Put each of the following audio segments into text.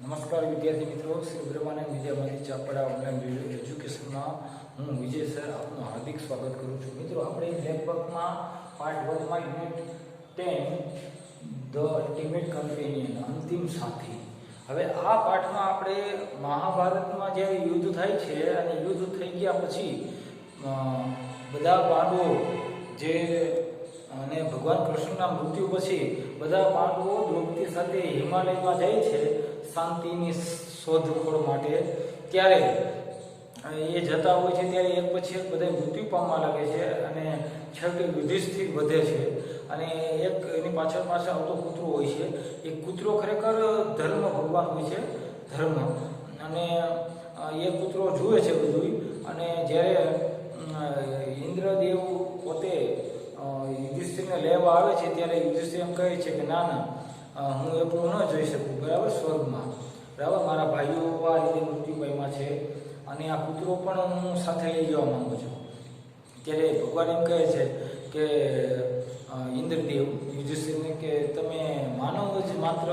નમસ્કાર વિદ્યાર્થી મિત્રો, શ્રી બ્રહ્માનંદ વિદ્યામંદિર ચાપડા ઓનલાઈન એજ્યુકેશનમાં હું વિજય સર આપનું હાર્દિક સ્વાગત કરું છું. મિત્રો, આપણે લેકબુકમાં પાર્ટ 1 માં યુનિટ 10 ધ અલ્ટિમેટ કમ્પેનિયન અંતિમ સાથી. હવે આ પાઠમાં આપણે મહાભારતમાં જે યુદ્ધ થાય છે અને યુદ્ધ થઈ ગયા પછી બધા પાંડવો જે અને ભગવાન કૃષ્ણના મૃત્યુ પછી બધા પાંડવો દ્રૌપદી સાથે હિમાલયમાં જાય છે શાંતિની શોધખોળ માટે. ત્યારે એ જતા હોય છે ત્યારે એક પછી એક બધા મૃત્યુ પામવા લાગે છે અને છેવટે યુધિષ્ઠિર વધે છે અને એક એની પાછળ આવતો કૂતરો હોય છે. એ કૂતરો ખરેખર ધર્મ ભગવાન હોય છે, ધર્મ. અને એ કૂતરો જુએ છે બધું. અને જ્યારે ઇન્દ્રદેવ પોતે યુધિષ્ઠિરને લેવા આવે છે ત્યારે યુધિષ્ઠિર એમ કહે છે કે ના હું એટલું ન જોઈ શકું, બરાબર, સ્વર્ગમાં, બરાબર, મારા ભાઈઓ આ રીતે મૃત્યુ પામ્યા છે અને આ કૂતરો પણ હું સાથે લઈ જવા માંગુ છું. ત્યારે ભગવાન એમ કહે છે કે ઇન્દ્રદેવ યુધિષ્ઠિરને કે તમે માનવ જ માત્ર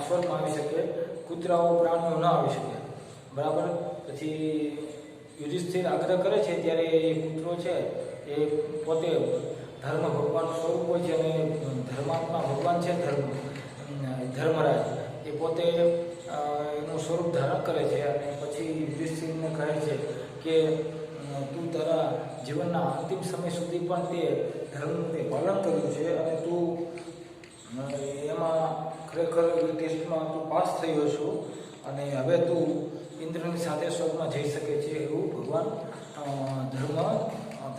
સ્વર્ગમાં આવી શકે, કૂતરાઓ પ્રાણીઓ ન આવી શકે, બરાબર. પછી યુધિષ્ઠિર આગ્રહ કરે છે ત્યારે એ કૂતરો છે એ પોતે ધર્મ ભગવાનનું સ્વરૂપ હોય છે અને ધર્માત્મા ભગવાન છે, ધર્મરાજ, એ પોતે એનું સ્વરૂપ ધારણ કરે છે. અને પછી યુધિષ્ઠિરને કહે છે કે તું તારા જીવનના અંતિમ સમય સુધી પણ તે ધર્મનું પાલન કર્યું છે અને તું એમાં ખરેખર ટેસ્ટમાં તું પાસ થયો છો અને હવે તું ઇન્દ્રની સાથે સ્વર્ગમાં જઈ શકે છે, એવું ભગવાન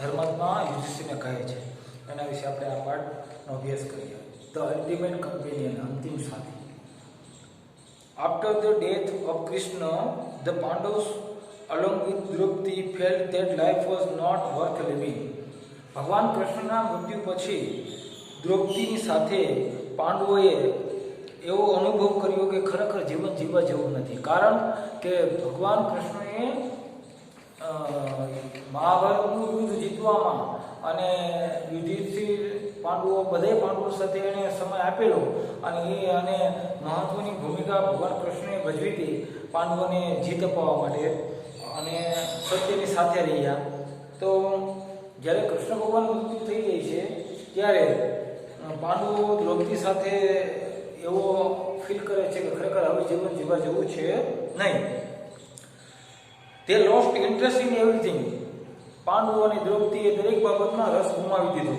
ધર્માત્મા યુધિષ્ઠિરને કહે છે. એના વિશે આપણે આ પાઠનો અભ્યાસ કરીએ. ધ અલ્ટિમેટ કમ્પેનિયન, અંતિમ સાથી. After the death of Krishna, the Pandavas along with Draupadi felt that life was not worth living. ભગવાન કૃષ્ણના મૃત્યુ પછી દ્રૌપદીની સાથે પાંડવોએ એવો અનુભવ કર્યો કે ખરેખર જીવન જીવવા જેવું નથી. કારણ કે ભગવાન કૃષ્ણએ મહાભારતનું યુદ્ધ જીતવામાં અને યુધિષ્ઠિર પાંડવો બધે પાંડવો સાથે એને સમય આપેલો અને મહત્વની ભૂમિકા ભગવાન કૃષ્ણએ ભજવી હતી પાંડવોને જીત અપાવવા માટે અને સત્યની સાથે રહ્યા. તો જ્યારે કૃષ્ણ ભગવાન મૃત્યુ થઈ જાય છે ત્યારે પાંડવો દ્રૌપદી સાથે એવો ફીલ કરે છે કે ખરેખર હવે જીવન જીવવા જેવું છે નહીં. તે લોસ્ટ ઇન્ટરેસ્ટ ઇન એવરીથિંગ. પાંડવો અને દ્રૌપદીએ દરેક બાબતમાં રસ ગુમાવી દીધો.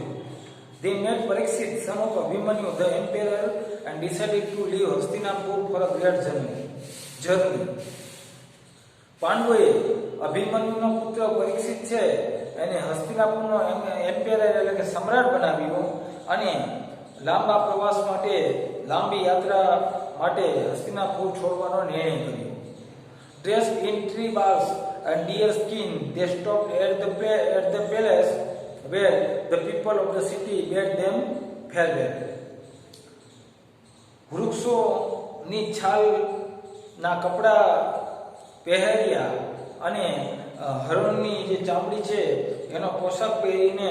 They met Parikshit, son of Abhimanyu, the emperor, and decided to leave Hastinapur for a great journey. પાંડવોએ અભિમન્યુનો પુત્ર પરીક્ષિત છે એને હસ્તિનાપુરનો એમ્પેરર એટલે કે સમ્રાટ બનાવ્યો અને લાંબા પ્રવાસ માટે, લાંબી યાત્રા માટે હસ્તિનાપુર છોડવાનો નિર્ણય કર્યો. Dressed in tree barks and deer skin, they stopped at the palace where the people of the city bade them farewell. વૃક્ષોની છાલના કપડા પહેર્યા અને હરણની જે ચામડી છે એનો પોશાક પહેરીને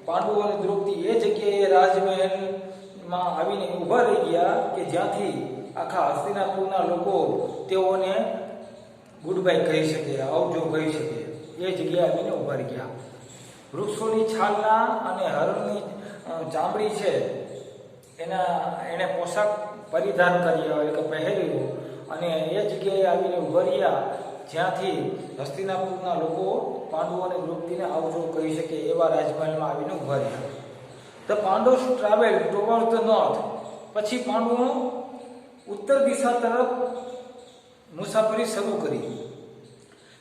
પાંડવો અને દ્રૌપદી એ જગ્યાએ રાજમહેલમાં આવીને ઊભા રહી ગયા કે જ્યાંથી આખા હસ્તિનાપુરના લોકો તેઓને ગુડ બાય કહી શકે, આવજો કહી શકે. એ જગ્યાએ આવીને ઊભા રહી ગયા. વૃક્ષોની છાલના અને હરણની ચામડી છે એને પોશાક પરિધાન કર્યા એટલે કે પહેર્યું અને એ જગ્યાએ આવીને ઊભા રહ્યા જ્યાંથી હસ્તિનાપુરના લોકો પાંડવો અને દ્રૌપદીને આવજો કહી શકે એવા રાજમહેલમાં આવીને ઊભા રહ્યા. The Pandavs travel toward the north. પછી પાંડવો ઉત્તર દિશા તરફ મુસાફરી શરૂ કરી.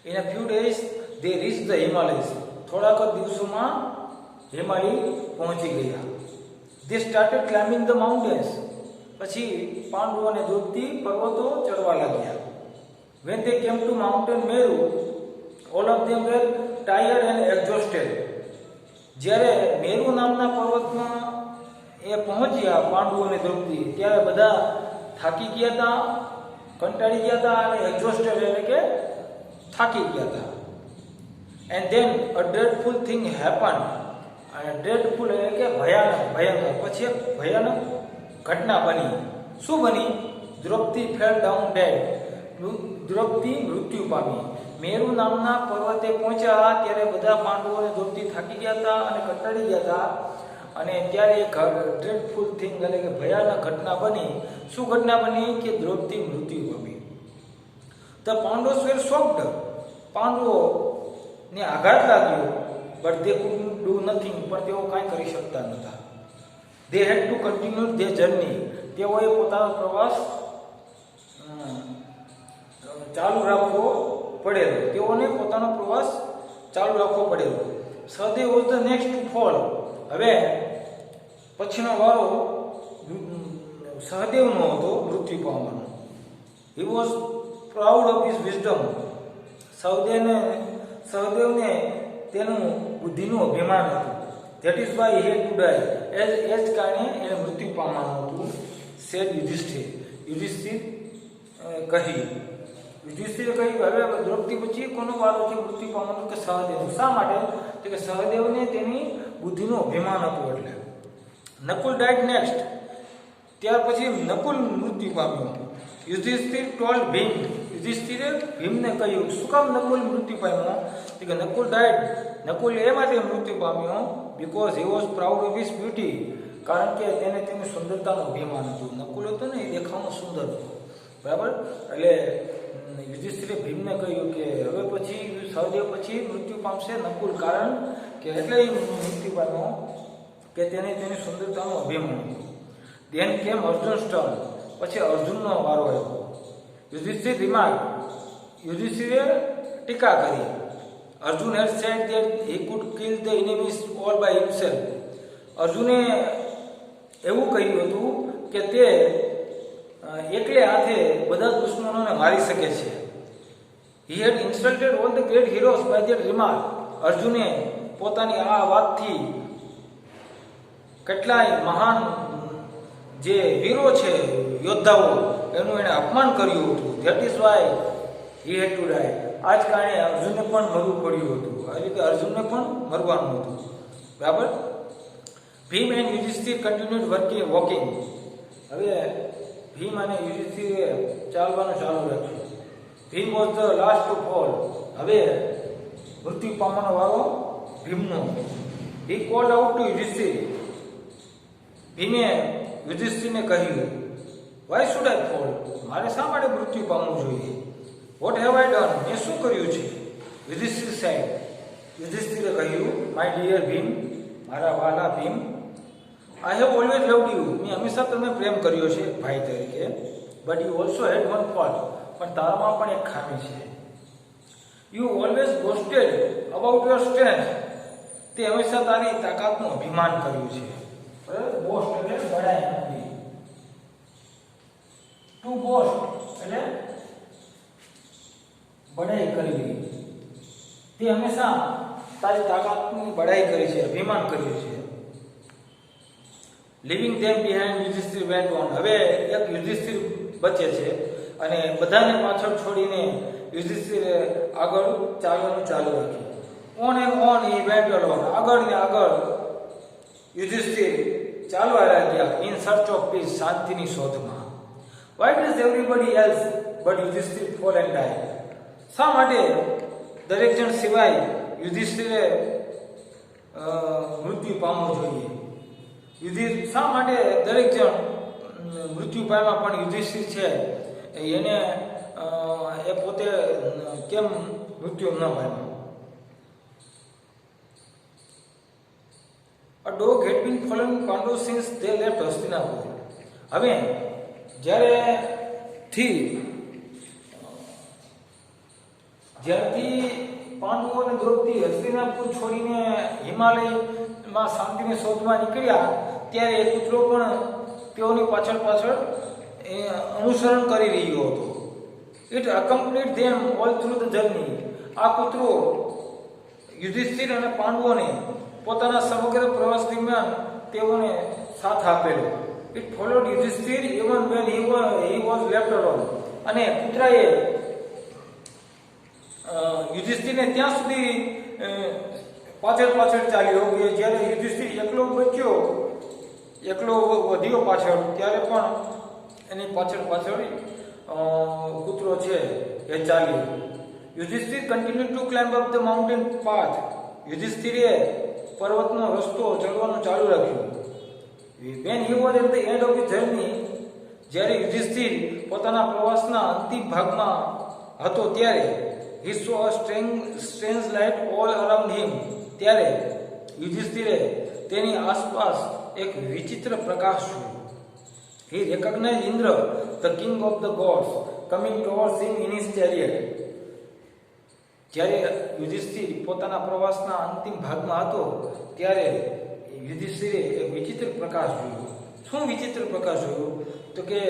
In a few days they reach the Himalayas. થોડાક દિવસોમાં હિમાલય પહોંચી ગયા. They started climbing the mountains. પછી પાંડવો અને દ્રૌપદી પર્વતો ચડવા લાગ્યા. When they came to mountain Meru, all of them were tired and exhausted. જ્યારે મેરુ નામના પર્વતમાં એ પહોંચ્યા પાંડવો અને દ્રૌપદી ત્યારે બધા થાકી ગયા હતા, કંટાળી ગયા હતા અને એક્ઝોસ્ટેડ એટલે કે થાકી ગયા હતા. And then a dreadful thing happened. અને dreadful એટલે કે ભયાનક. પછી એક ભયાનક ઘટના બની. શું બની? Draupadi fell down dead. Draupadi મૃત્યુ પામી. મેરુ નામના પર્વતે પહોંચ્યા ત્યારે બધા પાંડવો અને દ્રૌપદી થાકી ગયા હતા અને કંટાળી ગયા હતા. અને ત્યારે એક ડ્રેડફુલ થિંગ એટલે કે ભયાનક ઘટના બની. શું ઘટના બની કે દ્રૌપદી મૃત્યુ પામી. The પાંડવોસ wear shocked. પાંડવોને આઘાત લાગ્યો, but they food do nothing. પણ તેઓ કાંઈ કરી શકતા નહોતા. દે હેડ ટુ કન્ટિન્યુ ધેર જર્ની. તેઓએ પોતાનો પ્રવાસ ચાલુ રાખવો પડેલો. તેઓને પોતાનો પ્રવાસ ચાલુ રાખવો પડેલો. Sahadev was the next to fall. હવે પછીનો વારો સહદેવનો હતો મૃત્યુ પામવાનો. He was proud of his wisdom. સહદેવને તેનું બુદ્ધિનું અભિમાન હતું. That is why he had to die. એ જ કારણે એને મૃત્યુ પામવાનું હતું. સેડ યુધિષ્ઠિર. યુધિષ્ઠિર યુધિષ્ઠિરે કહ્યું હવે દ્રૌપદી પછી કોનો વારો છે મૃત્યુ પામવાનો? કે સહદેવ. શા માટે? કે સહદેવને તેની બુદ્ધિનું અભિમાન હતું એટલે. Nakul died next. ત્યાર પછી નકુલ મૃત્યુ પામ્યો. યુધિષ્ઠિર ટોલ્ડ ભીમ. યુધિષ્ઠિરે ભીમને કહ્યું. શું કામ નકુલ મૃત્યુ પામ્યો? કે નકુલ ડાઇડ. નકુલ એ માટે મૃત્યુ પામ્યો because he was proud of his beauty. કારણ કે તેને તેની સુંદરતાનું અભિમાન હતું. નકુલ હતો ને એ દેખાવમાં સુંદર હતો, બરાબર. એટલે યુધિષ્ઠિરે ભીમને કહ્યું કે હવે પછી સહદેવ પછી મૃત્યુ પામશે નકુલ. કારણ કે એટલે મૃત્યુ પામ્યો કે તેને તેની સુંદરતાનું અભિમાન હતું. ધેન કેમ અર્જુન ટર્ન. પછી અર્જુનનો વારો આવ્યો. યુધિષ્ઠિર રિમાર્ક. યુધિષ્ઠિરે ટીકા કરી. Arjun had said that he could kill the enemies all by himself. અર્જુને એવું કહ્યું હતું કે તે એકલે હાથે બધા દુશ્મનોને મારી શકે છે. He had insulted all the great heroes by that remark. અર્જુને પોતાની આ વાતથી કેટલાય મહાન જે વીરો છે, યોદ્ધાઓ, એનું એને અપમાન કર્યું હતું. That is why he had to die. આ જ કારણે અર્જુનને પણ મરવું પડ્યું હતું. એટલે કે અર્જુનને પણ મરવાનું હતું, બરાબર. Bhim and Yudhishthir continued walking. હવે ભીમ અને યુધિષ્ઠિરે ચાલવાનું ચાલુ રાખ્યું. Bhim was the last to fall. હવે મૃત્યુ પામવાનો વારો ભીમનો. He called out to Yudhishthir. ભીમે યુધિષ્ઠિરને કહ્યું, વાય શુડ આઈ ફોલ? મારે શા માટે મૃત્યુ પામવું જોઈએ? What have I done? મેં શું કર્યું છે? યુધિષ્ઠિર સાહેબ. યુધિષ્ઠિરે કહ્યું, માય ડિયર ભીમ, મારા વાલા Bhim, I have always loved you. મેં હંમેશા તમને પ્રેમ કર્યો છે ભાઈ તરીકે. But you also had one fault. પણ તારામાં પણ એક ખામી છે. You always boasted about your strength. તે હંમેશા તારી તાકાતનું અભિમાન કર્યું છે. બોસ્ટ એટલે બડાઈ નથી. ટુ બોસ્ટ એટલે બડાઈ કરવી. તે હંમેશા તારી તાકાતની બડાઈ કરી છે, અભિમાન કર્યું છે. Leaving them behind Yudhishthir went on. હવે એક યુધિષ્ઠિર બચે છે અને બધાને પાછળ છોડીને યુધિષ્ઠિરે આગળ ચાલવાનું ચાલુ રાખ્યું. On and on he went alone. આગળ ને આગળ યુધિષ્ઠિર ચાલવા લાગ્યા. In search of peace. શાંતિની શોધમાં. Why does everybody else but Yudhishthir fall and die. શા માટે દરેક જણ સિવાય યુધિષ્ઠિરે મૃત્યુ પામવું જોઈએ? શા માટે દરેક જણ મૃત્યુ પામ્યા પણ યુધિષ્ઠિર છે એને એ પોતે કેમ મૃત્યુ ન પામ્યો? A dog had been following Pandavas since they left Hastinapur. હવે જ્યારથી પાંડવો અને દ્રૌપદી હસ્તિનાપુર છોડીને હિમાલયમાં શાંતિની શોધમાં નીકળ્યા ત્યારે એક કૂતરો પણ તેઓની પાછળ અનુસરણ કરી રહ્યો હતો. It accompanied them all through the journey. આ કૂતરો યુધિષ્ઠિર અને પાંડવોને પોતાના સમગ્ર પ્રવાસ દરમિયાન તેઓને સાથ આપેલો. It followed Yudhishthir even when he was left alone. અને કૂતરાએ યુધિષ્ઠિરને ત્યાં સુધી પાછળ ચાલ્યો કે જ્યારે યુધિષ્ઠિર એકલો વધ્યો પાછળ ત્યારે પણ એની પાછળ પાછળ કૂતરો છે એ ચાલ્યો. Yudhishthir continue to climb up the mountain path. યુધિષ્ઠિરે પર્વતનો રસ્તો ચડવાનું ચાલુ રાખ્યું. When he was at the end of his journey, જ્યારે યુધિષ્ઠિર પોતાના પ્રવાસના અંતિમ ભાગમાં હતો ત્યારે he saw a strange light all around him. ત્યારે યુધિષ્ઠિરે તેની આસપાસ એક વિચિત્ર પ્રકાશ જોયો. He recognized Indra, the king of the gods, coming towards him in his chariot. જ્યારે યુધિષ્ઠિર પોતાના પ્રવાસના અંતિમ ભાગમાં હતો ત્યારે યુધિષ્ઠિરે એક વિચિત્ર પ્રકાશ જોયો. શું વિચિત્ર પ્રકાશ જોયો? તો કે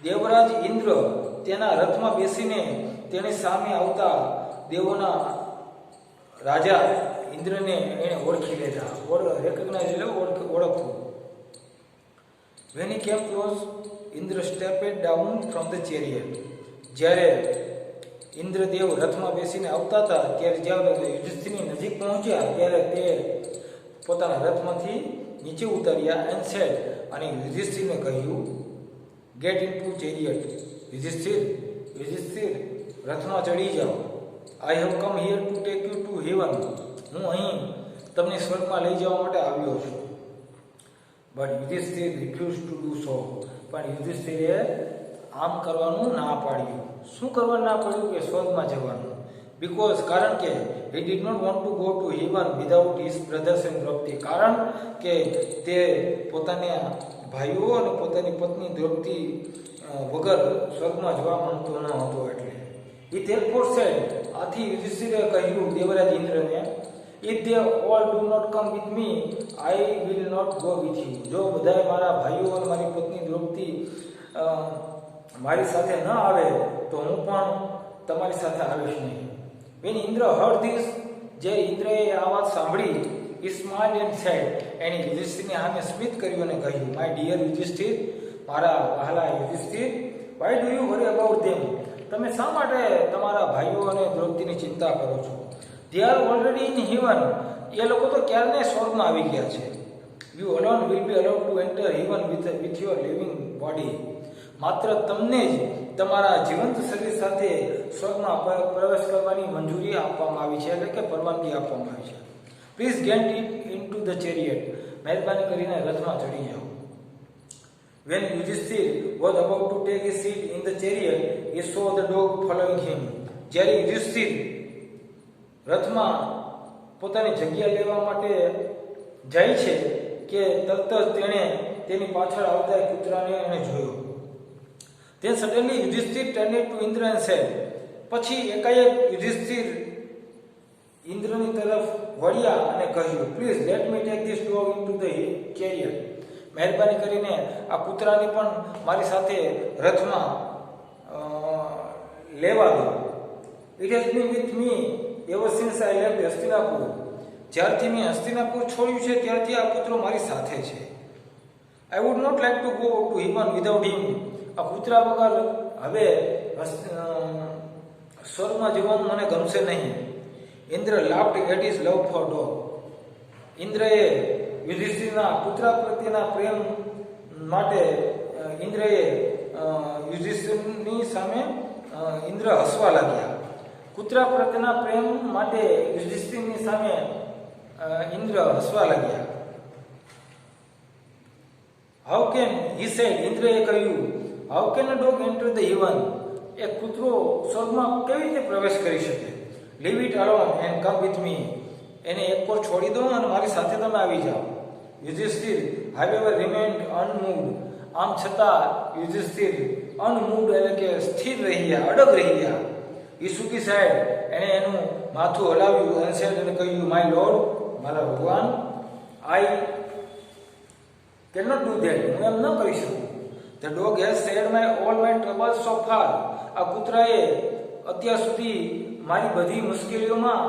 દેવરાજ ઇન્દ્ર તેના રથમાં બેસીને તેની સામે આવતા દેવોના રાજા ઇન્દ્રને એને ઓળખી લેતા. રેકગ્નાઇઝ એટલે ઓળખવું. When he came close, Indra stepped down from the chariot. જ્યારે ઇન્દ્રદેવ રથમાં બેસીને આવતા હતા ત્યારે જ્યારે યુધિષ્ઠિરની નજીક પહોંચ્યા ત્યારે તે પોતાના રથમાંથી નીચે ઉતર્યા એન્ડ સેડ, અને યુધિષ્ઠિરને કહ્યું, ગેટ ઇનટુ ચેરિયટ. યુધિષ્ઠિર રથમાં ચડી જાઓ. I have come here to take you to heaven. હું અહીં તમને સ્વર્ગમાં લઈ જવા માટે આવ્યો છું. But Yudhishthir refuse to do so. પણ યુધિષ્ઠિરે આમ કરવાનું ના પાડ્યું. શું કરવાનું ના પાડ્યું? કે સ્વર્ગમાં જવાનું. બીકોઝ કારણ કે he did not want to go to heaven without his brothers and Draupadi. કારણ કે તે પોતાના ભાઈઓ અને પોતાની પત્ની દ્રૌપદી વગર સ્વર્ગમાં જવા માંગતો ન હતો. એટલે he therefore said, આથી યુધિષ્ઠિરે કહ્યું Devraj ઇન્દ્રને, if they all do not come with me, I will not go with you. જો બધાય મારા ભાઈઓ અને મારી પત્ની દ્રૌપદી મારી સાથે ન આવે તો હું પણ તમારી સાથે આવીશ નહીં. When Indra heard this, જે ઇન્દ્રએ આ વાત સાંભળી, he smiled and said, એણે યુધિષ્ઠિરની સામે સ્મિત કર્યું અને કહ્યું, my dear યુધિષ્ઠિર, મારા વહાલા Yudhishthir, why do you worry about them? તમે શા માટે તમારા ભાઈઓ અને દ્રૌપદીની ચિંતા કરો છો? They are already in heaven. એ લોકો તો ક્યારને સ્વર્ગમાં આવી ગયા છે. You alone will be allowed to enter heaven with your living body. માત્ર તમને જ તમારા જીવંત શરીર સાથે સ્વર્ગમાં પ્રવેશ કરવાની મંજૂરી આપવામાં આવી છે, એટલે કે પરવાનગી આપવામાં આવી છે. Please get into the chariot. મહેરબાની કરીને રથમાં ચડી જાઓ. When Yudhishthir was about to take his seat in the chariot, he saw the dog following him. જ્યારે યુધિષ્ઠિર રથમાં પોતાની જગ્યા લેવા માટે જાય છે કે તરત જ તેણે તેની પાછળ આવતા કૂતરાને એને જોયો. Then suddenly Yudhishthir turned to Indra and said, પછી એકાએક યુધિષ્ઠિર ઇન્દ્રની તરફ વળ્યા અને કહ્યું, please let me take this dog into the chariot. મહેરબાની કરીને આ કૂતરાને પણ મારી સાથે રથમાં લેવા દો. It has been with me ever since I left Hastinapur. જ્યારથી મેં હસ્તિનાપુર છોડ્યું છે ત્યારથી આ કૂતરો મારી સાથે છે. I would not like to go to heaven without him. આ કૂતરા વગર હવે સ્વર્ગમાં જવાનું મને ગમશે નહીં. Indra laughed at his love for dog. ઇન્દ્રએ યુધિષ્ઠિરના કૂતરા પ્રત્યેના પ્રેમ માટે ઇન્દ્રએ યુધિષ્ઠિરની સામે ઇન્દ્ર હસવા લાગ્યા. કૂતરા પ્રત્યેના પ્રેમ માટે યુધિષ્ઠિરની સામે ઇન્દ્ર હસવા લાગ્યા. હાઉ કેન હી સેડ, ઇન્દ્રએ કહ્યું, how can a dog enter the heaven. એક કૂતરો સ્વર્ગમાં કેવી રીતે પ્રવેશ કરી શકે? Leave it alone and come with me. એને એક પર છોડી દો અને મારી સાથે તમે આવી જાઓ. યુધિષ્ઠિર હાવેવર રિમેન્ડ અનમૂવ્ડ. આમ છતાં યુધિષ્ઠિર અનમૂવ્ડ એટલે કે સ્થિર રહી ગયા, અડગ રહી ગયા. ઈસુકી સાહેબ, એણે એનું માથું હલાવ્યું અને સાહેબ એને કહ્યું, માય લોર્ડ, મારા ભગવાન, I can not do that. હું એમ ન કરી શકું. The dog has shared my all my troubles so far. આ કૂતરાએ અત્યાર સુધી મારી બધી મુશ્કેલીઓમાં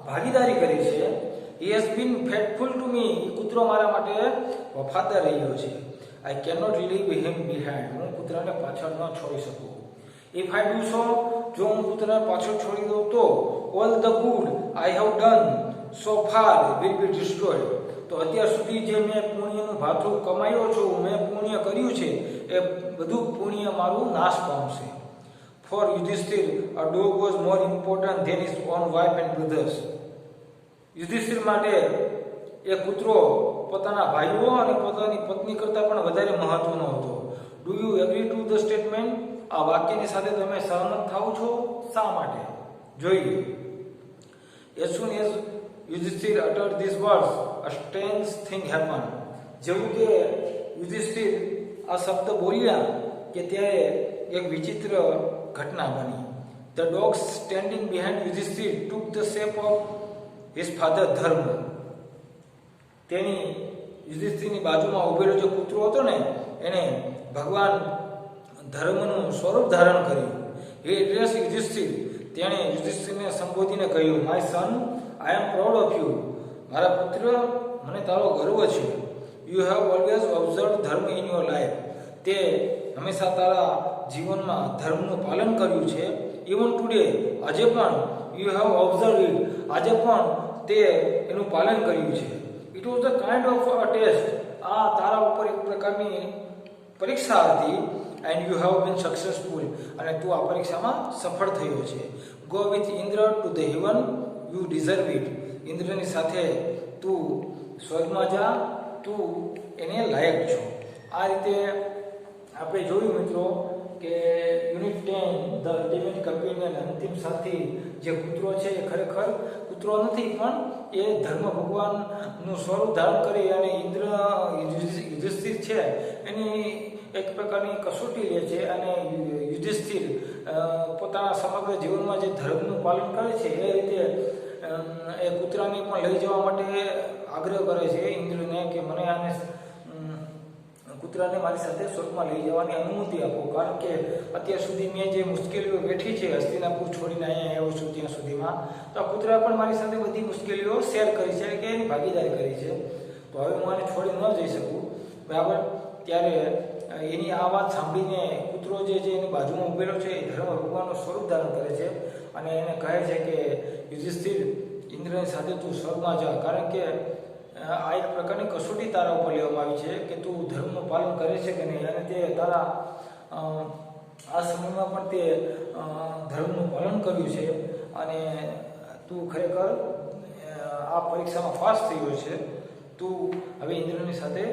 ભાગીદારી કરી છે. He has been faithful to me. કૂતરો મારા માટે વફાદાર રહ્યો છે. I can not leave him behind. હું કૂતરાને પાછળ ન છોડી શકું. ઇફ આઈ ડુ સો, જો હું કૂતરાને પાછળ છોડી દઉં તો all the good I have done so far will be destroyed. તો તો અત્યાર સુધી જે મેં પુણ્યનું ભાથું કમાયો છું, મેં પુણ્ય કર્યું છે, એ બધું પુણ્ય મારું નાશ પામશે. For Yudhishthir, a dog was more important than his own wife and brothers. Yudhishthir માટે એ કૂતરો પોતાના ભાઈઓ અને પોતાની પત્ની કરતાં પણ વધારે મહત્વનો હતો. Do you agri to the statement? આ વાક્યની સાથે તમે સહમત થાઓ છો? શા માટે? જોઈએ. As soon as Yudhishthir uttered these words, a strange thing happened. જેવું કે યુધિષ્ઠિર આ શબ્દ બોલ્યા કે ત્યારે એક વિચિત્ર ઘટના બની. The dog standing behind Yudhishthir took the shape of his father Dharma. તેની યુધિષ્ઠિરની બાજુમાં ઉભેલો જે કૂતરો હતો ને, એને ભગવાન ધર્મનું સ્વરૂપ ધારણ કર્યું. He addressed Yudhishthir. તેણે યુધિષ્ઠિરને સંબોધીને કહ્યું, My son, I am proud of you. મારા પુત્ર, મને તારો ગર્વ છે. You have always observed dharma in your life. તે હંમેશા તારા જીવનમાં ધર્મનું પાલન કર્યું છે. Even today, આજે પણ you have observed it. આજે પણ તે એનું પાલન કર્યું છે. It was a kind of a test. આ તારા ઉપર એક પ્રકારની પરીક્ષા હતી. And you have been successful. અને તું આ પરીક્ષામાં સફળ થયો છે. Go with Indra to the heaven. You deserve it. ઇન્દ્રની સાથે તું સ્વર્ગમાં જા, તું એને લાયક છો. આ રીતે આપણે જોયું મિત્રો કે યુનિટ 10 ધ અલ્ટિમેટ કમ્પેનિયન, અંતિમ સાથી જે કૂતરો છે એ ખરેખર કૂતરો નથી, પણ એ ધર્મ ભગવાનનું સ્વરૂપ ધારણ કરી અને ઇન્દ્ર યુધિષ્ઠિર છે એની એક પ્રકારની કસોટી લે છે. અને યુધિષ્ઠિર પોતાના સમગ્ર જીવનમાં જે ધર્મનું પાલન કરે છે એ રીતે એ કૂતરાને પણ લઈ જવા માટે આગ્રહ કરે છે ઇન્દ્રને કે મને આને કૂતરાને મારી સાથે સ્વર્ગમાં લઈ જવાની અનુમતિ આપો, કારણ કે અત્યાર સુધી મેં જે મુશ્કેલીઓ વેઠી છે હસ્તિનાપુર છોડીને અહીંયા આવ્યો છું ત્યાં સુધીમાં, તો આ કૂતરા પણ મારી સાથે બધી મુશ્કેલીઓ શેર કરી છે કે એની ભાગીદારી કરી છે. તો હવે હું આને છોડી ન જઈ શકું, બરાબર. ત્યારે એની આ વાત સાંભળીને કૂતરો જે છે એની બાજુમાં ઉભેલો છે એ ધર્મ ભગવાનનું સ્વરૂપ ધારણ કરે છે અને એને કહે છે કે યુધિષ્ઠિર, ઇન્દ્રની સાથે તું સ્વર્ગમાં જા, કારણ કે આ એક પ્રકારની કસોટી તારા ઉપર લેવામાં આવી છે કે તું ધર્મનું પાલન કરે છે કે નહીં. અને તે તારા આ સમયમાં પણ તે ધર્મનું પાલન કર્યું છે અને તું ખરેખર આ પરીક્ષામાં પાસ થયો છે. તું હવે ઇન્દ્રની સાથે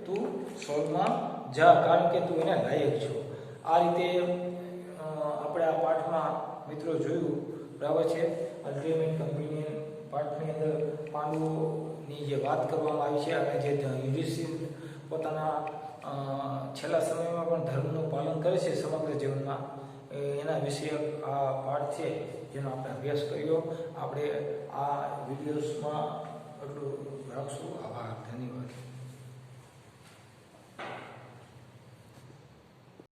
તું સ્વર્ગમાં જા, કારણ કે તું એને લાયક છો. આ રીતે આપણે આ પાઠમાં મિત્રો જોયું, બરાબર છે. અલ્ટિમેટ કમ્પેનિયન પાઠની અંદર પાંડવોની જે વાત કરવામાં આવી છે અને જે યુધિષ્ઠિર પોતાના છેલ્લા સમયમાં પણ ધર્મનું પાલન કરે છે સમગ્ર જીવનમાં, એના વિશે આ પાઠ છે જેનો આપણે અભ્યાસ કર્યો. આપણે આ વિડીયોઝમાં એટલું રાખશું. આભાર, ધન્યવાદ.